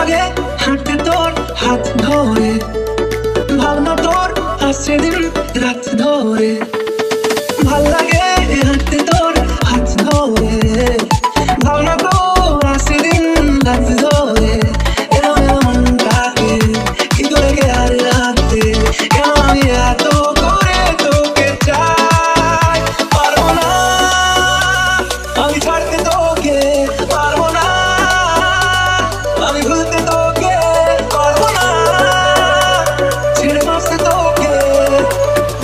লাগে হাঁটতে তোর হাত ধরে, ভাবনা তোর আসছে দিন রাত ধরে। ভাল লাগে হাঁটতে তোর হাত ধরে, ভাবনা তোর আসছে দিন রাত ধরে। মনটাকে কি করে গে আর রাতে, কেন আমি এত করে তোকে চাই। পারবো না আমি ছাড়তে তোকে, পারবো না আমি ভুলতে তোকে, পারবো না ছেড়ে বাঁচতে তোকে,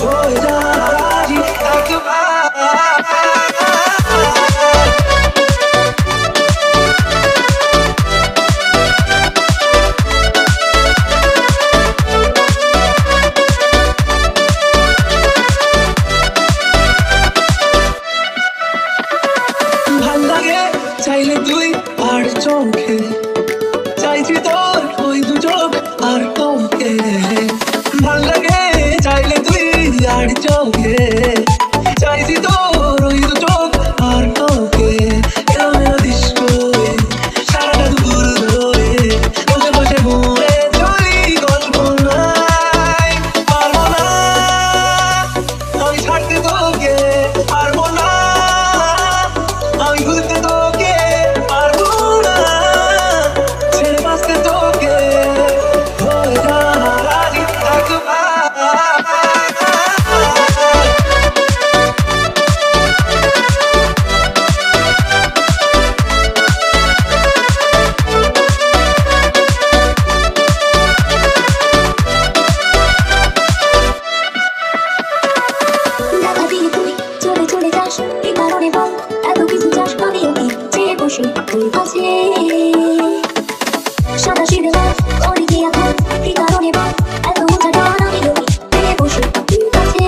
হয়ে যা রাজি একবার। ভাল লাগে চাইলে তুই আর চোখে, চাইছি তোর ওই দু চোখ আর তোকে। ভাল লাগে চাইলে তুই আর চোখে, চাইছি তোর ওই দু চোখ আর তোকে। এলোমেলো ডিস্কো সারাটা দুপুর ধরে বসে বসে ঘুরে চলি কল্পনায়। পারবো না আমি ছাড়তে তোকে, পারবো না আমি ভুলতে তোকে, পারবো না ছেড়ে বাঁচতে তোকে, হয়ে যা রাজি একবার। দেখা দিয়ে তুই চলে চলে যাস, কি কারণে বল এত কিছু চাস? আমি ওকে চেয়ে বসে তোর কাছে, সাদা সিধে লাভ করি কি এখন? কি কারণে বল এত উঁচা টান? আমি ওকে চেয়ে বসে তোর কাছে।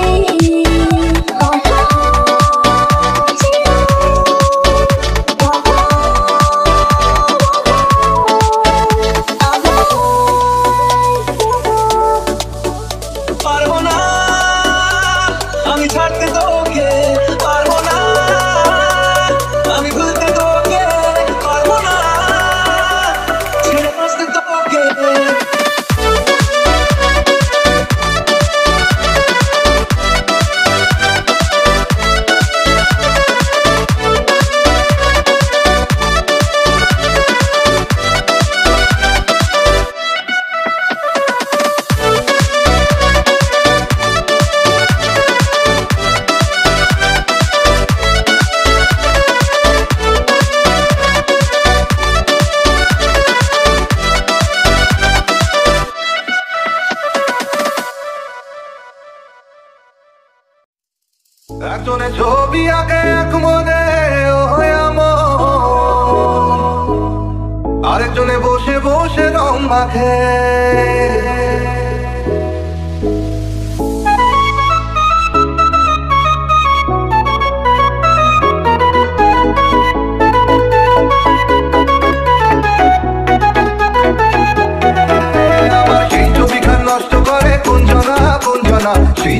পারবো না আমি ছাড়তে তোকে, পারবো না আমি ভুলতে তোকে, পারবো না ছেড়ে বাঁচতে তোকে। একজনে ছবি আঁকে এক মনে আরেকজনে বসে বসে রং মাখে। আমার সেই ছবিখান নষ্ট করে কোন জনা, সেই